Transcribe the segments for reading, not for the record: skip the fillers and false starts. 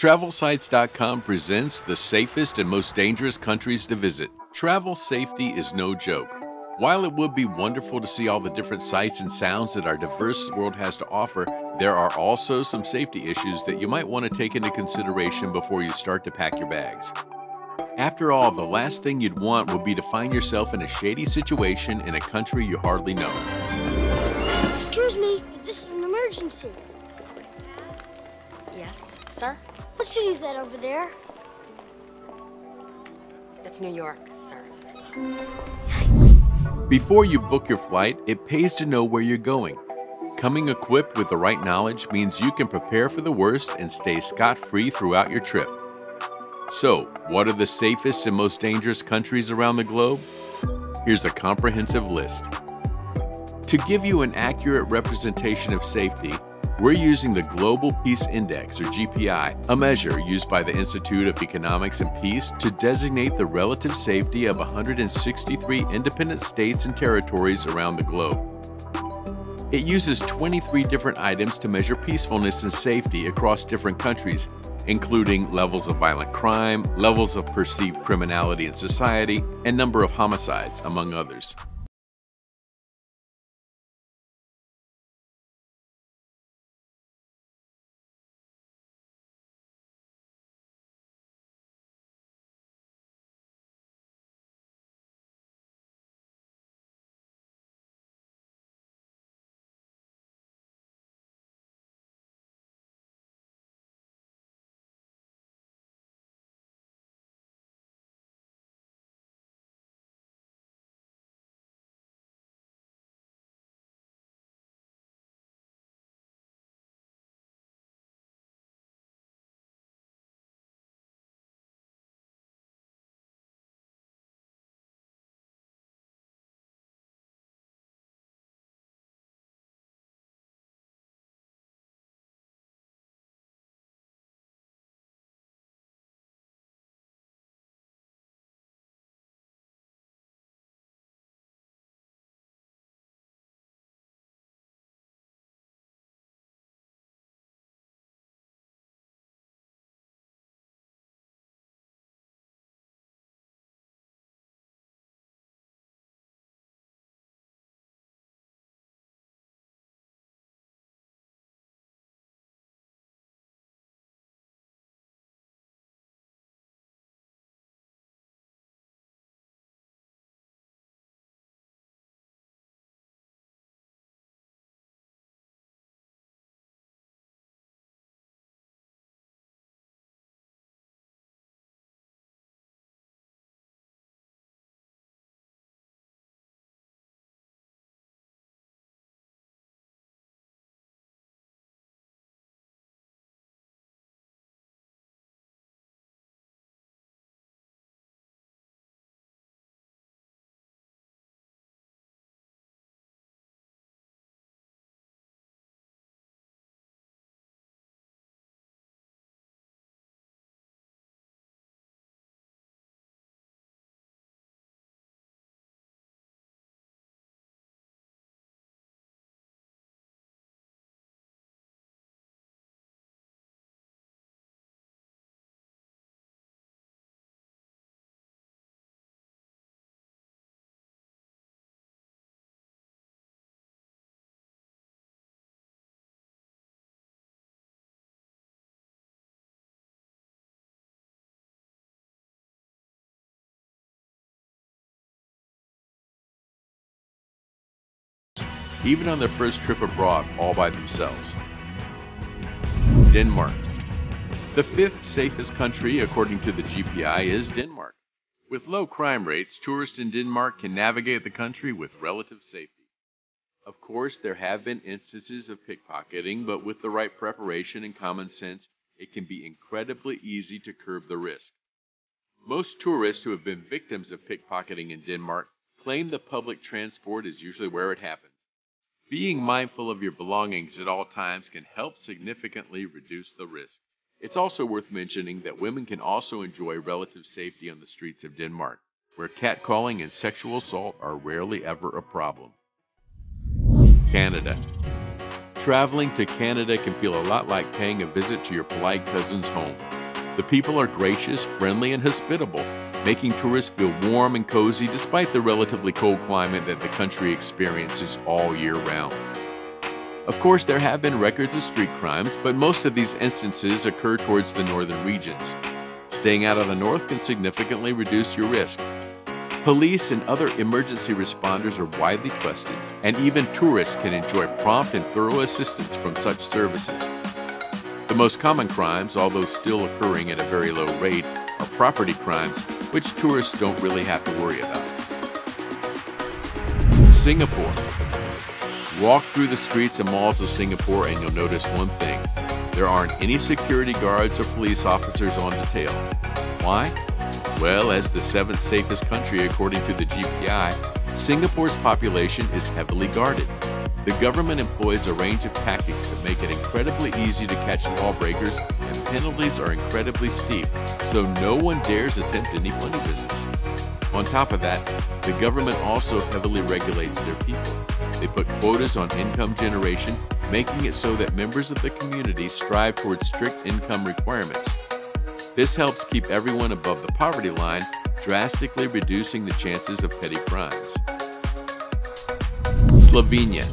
TravelSites.com presents the safest and most dangerous countries to visit. Travel safety is no joke. While it would be wonderful to see all the different sights and sounds that our diverse world has to offer, there are also some safety issues that you might want to take into consideration before you start to pack your bags. After all, the last thing you'd want would be to find yourself in a shady situation in a country you hardly know. Excuse me, but this is an emergency. Yes, sir? What city is that over there? That's New York, sir. Before you book your flight, it pays to know where you're going. Coming equipped with the right knowledge means you can prepare for the worst and stay scot-free throughout your trip. So, what are the safest and most dangerous countries around the globe? Here's a comprehensive list. To give you an accurate representation of safety, we're using the Global Peace Index, or GPI, a measure used by the Institute of Economics and Peace to designate the relative safety of 163 independent states and territories around the globe. It uses 23 different items to measure peacefulness and safety across different countries, including levels of violent crime, levels of perceived criminality in society, and number of homicides, among others. Even on their first trip abroad all by themselves. Denmark. The fifth safest country according to the GPI is Denmark. With low crime rates, tourists in Denmark can navigate the country with relative safety. Of course, there have been instances of pickpocketing, but with the right preparation and common sense, it can be incredibly easy to curb the risk. Most tourists who have been victims of pickpocketing in Denmark claim the public transport is usually where it happens. Being mindful of your belongings at all times can help significantly reduce the risk. It's also worth mentioning that women can also enjoy relative safety on the streets of Denmark, where catcalling and sexual assault are rarely ever a problem. Canada. Traveling to Canada can feel a lot like paying a visit to your polite cousin's home. The people are gracious, friendly, and hospitable, making tourists feel warm and cozy despite the relatively cold climate that the country experiences all year round. Of course, there have been records of street crimes, but most of these instances occur towards the northern regions. Staying out of the north can significantly reduce your risk. Police and other emergency responders are widely trusted, and even tourists can enjoy prompt and thorough assistance from such services. The most common crimes, although still occurring at a very low rate, are property crimes, which tourists don't really have to worry about. Singapore. Walk through the streets and malls of Singapore and you'll notice one thing. There aren't any security guards or police officers on detail. Why? Well, as the 7th safest country according to the GPI, Singapore's population is heavily guarded. The government employs a range of tactics that make it incredibly easy to catch lawbreakers, and penalties are incredibly steep, so no one dares attempt any funny business. On top of that, the government also heavily regulates their people. They put quotas on income generation, making it so that members of the community strive towards strict income requirements. This helps keep everyone above the poverty line, drastically reducing the chances of petty crimes. Slovenia.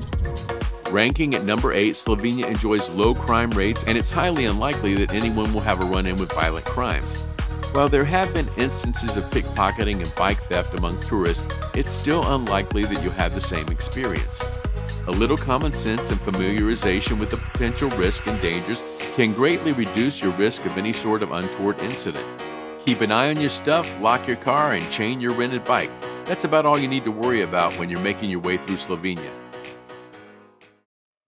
Ranking at number 8, Slovenia enjoys low crime rates, and it's highly unlikely that anyone will have a run-in with violent crimes. While there have been instances of pickpocketing and bike theft among tourists, it's still unlikely that you'll have the same experience. A little common sense and familiarization with the potential risk and dangers can greatly reduce your risk of any sort of untoward incident. Keep an eye on your stuff, lock your car, and chain your rented bike. That's about all you need to worry about when you're making your way through Slovenia.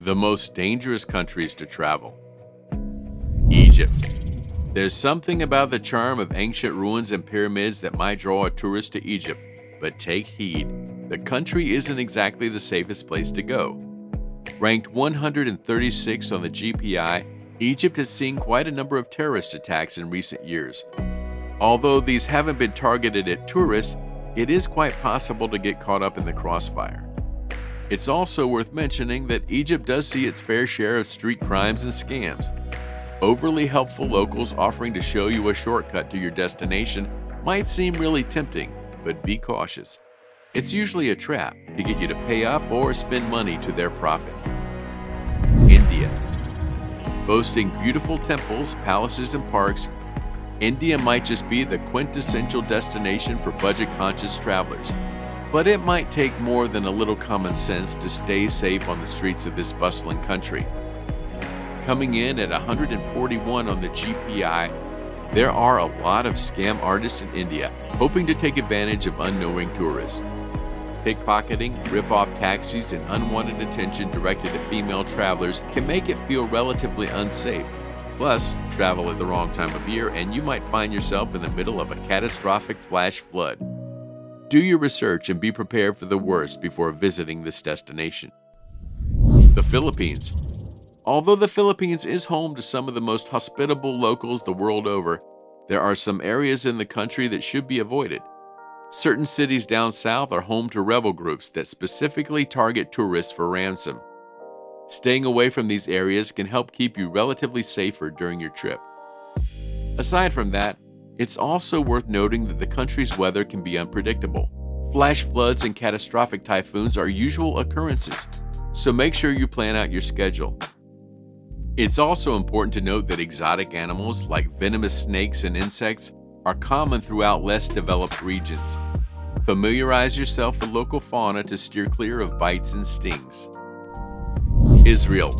The most dangerous countries to travel. Egypt. There's something about the charm of ancient ruins and pyramids that might draw a tourist to Egypt, but take heed. The country isn't exactly the safest place to go. Ranked 136 on the GPI, Egypt has seen quite a number of terrorist attacks in recent years. Although these haven't been targeted at tourists, it is quite possible to get caught up in the crossfire. It's also worth mentioning that Egypt does see its fair share of street crimes and scams. Overly helpful locals offering to show you a shortcut to your destination might seem really tempting, but be cautious. It's usually a trap to get you to pay up or spend money to their profit. India. Boasting beautiful temples, palaces, and parks, India might just be the quintessential destination for budget-conscious travelers. But it might take more than a little common sense to stay safe on the streets of this bustling country. Coming in at 141 on the GPI, there are a lot of scam artists in India hoping to take advantage of unknowing tourists. Pickpocketing, rip-off taxis, and unwanted attention directed at female travelers can make it feel relatively unsafe. Plus, travel at the wrong time of year and you might find yourself in the middle of a catastrophic flash flood. Do your research and be prepared for the worst before visiting this destination. The Philippines. Although the Philippines is home to some of the most hospitable locals the world over, there are some areas in the country that should be avoided. Certain cities down south are home to rebel groups that specifically target tourists for ransom. Staying away from these areas can help keep you relatively safer during your trip. Aside from that, it's also worth noting that the country's weather can be unpredictable. Flash floods and catastrophic typhoons are usual occurrences, so make sure you plan out your schedule. It's also important to note that exotic animals like venomous snakes and insects are common throughout less developed regions. Familiarize yourself with local fauna to steer clear of bites and stings. Israel.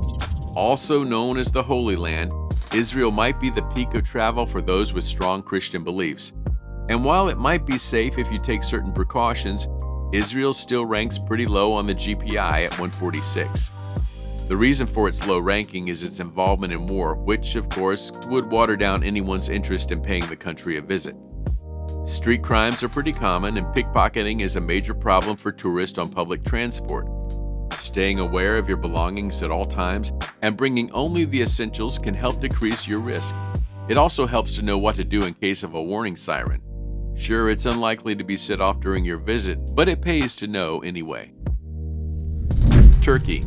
Also known as the Holy Land, Israel might be the peak of travel for those with strong Christian beliefs. And while it might be safe if you take certain precautions, Israel still ranks pretty low on the GPI at 146. The reason for its low ranking is its involvement in war, which, of course, would water down anyone's interest in paying the country a visit. Street crimes are pretty common, and pickpocketing is a major problem for tourists on public transport. Staying aware of your belongings at all times and bringing only the essentials can help decrease your risk. It also helps to know what to do in case of a warning siren. Sure, it's unlikely to be set off during your visit, but it pays to know anyway. Turkey.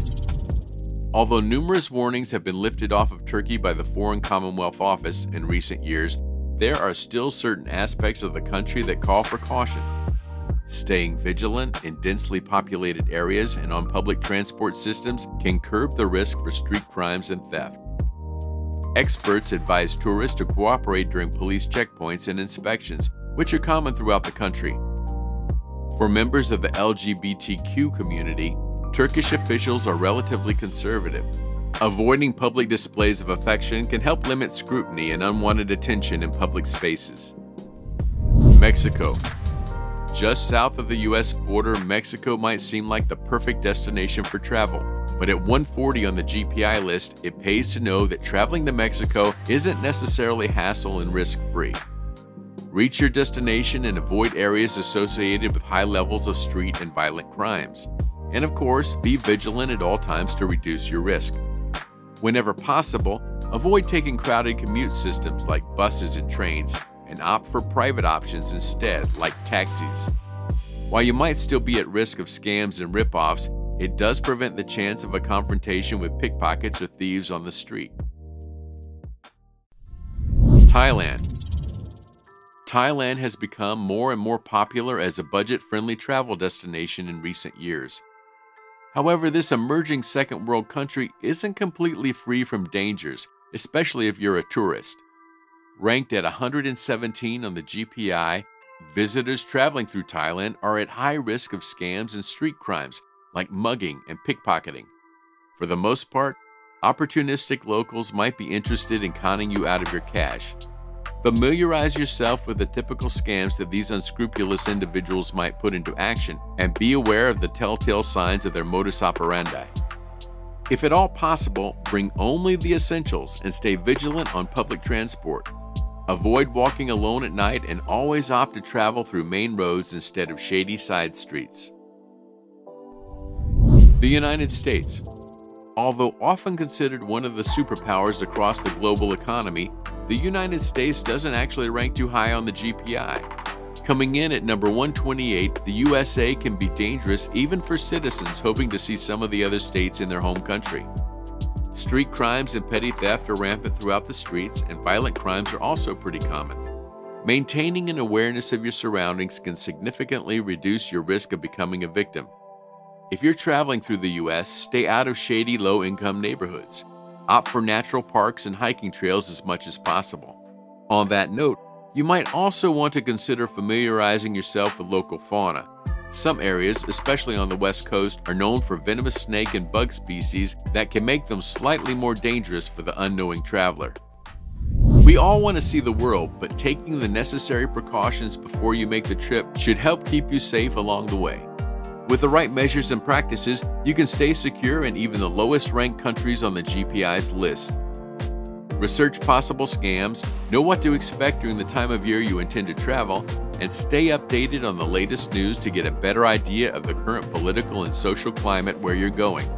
Although numerous warnings have been lifted off of Turkey by the Foreign Commonwealth Office in recent years, there are still certain aspects of the country that call for caution. Staying vigilant in densely populated areas and on public transport systems can curb the risk for street crimes and theft. Experts advise tourists to cooperate during police checkpoints and inspections, which are common throughout the country. For members of the LGBTQ community, Turkish officials are relatively conservative. Avoiding public displays of affection can help limit scrutiny and unwanted attention in public spaces. Mexico. Just south of the U.S. border, Mexico might seem like the perfect destination for travel. But at 140 on the GPI list, it pays to know that traveling to Mexico isn't necessarily hassle and risk-free. Reach your destination and avoid areas associated with high levels of street and violent crimes. And of course, be vigilant at all times to reduce your risk. Whenever possible, avoid taking crowded commute systems like buses and trains and opt for private options instead, like taxis. While you might still be at risk of scams and rip-offs, it does prevent the chance of a confrontation with pickpockets or thieves on the street. Thailand. Thailand has become more and more popular as a budget-friendly travel destination in recent years. However, this emerging second-world country isn't completely free from dangers, especially if you're a tourist. Ranked at 117 on the GPI, visitors traveling through Thailand are at high risk of scams and street crimes like mugging and pickpocketing. For the most part, opportunistic locals might be interested in conning you out of your cash. Familiarize yourself with the typical scams that these unscrupulous individuals might put into action, and be aware of the telltale signs of their modus operandi. If at all possible, bring only the essentials and stay vigilant on public transport. Avoid walking alone at night and always opt to travel through main roads instead of shady side streets. The United States. Although often considered one of the superpowers across the global economy, the United States doesn't actually rank too high on the GPI. Coming in at number 128, the USA can be dangerous even for citizens hoping to see some of the other states in their home country. Street crimes and petty theft are rampant throughout the streets, and violent crimes are also pretty common. Maintaining an awareness of your surroundings can significantly reduce your risk of becoming a victim. If you're traveling through the U.S., stay out of shady, low-income neighborhoods. Opt for natural parks and hiking trails as much as possible. On that note, you might also want to consider familiarizing yourself with local fauna. Some areas, especially on the West Coast, are known for venomous snake and bug species that can make them slightly more dangerous for the unknowing traveler. We all want to see the world, but taking the necessary precautions before you make the trip should help keep you safe along the way. With the right measures and practices, you can stay secure in even the lowest-ranked countries on the GPI's list. Research possible scams, know what to expect during the time of year you intend to travel, and stay updated on the latest news to get a better idea of the current political and social climate where you're going.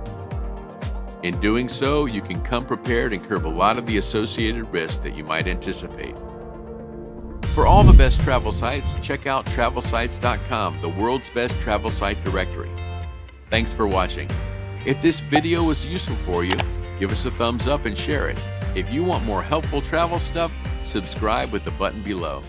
In doing so, you can come prepared and curb a lot of the associated risks that you might anticipate. For all the best travel sites, check out travelsites.com, the world's best travel site directory. Thanks for watching. If this video was useful for you, give us a thumbs up and share it. If you want more helpful travel stuff, subscribe with the button below.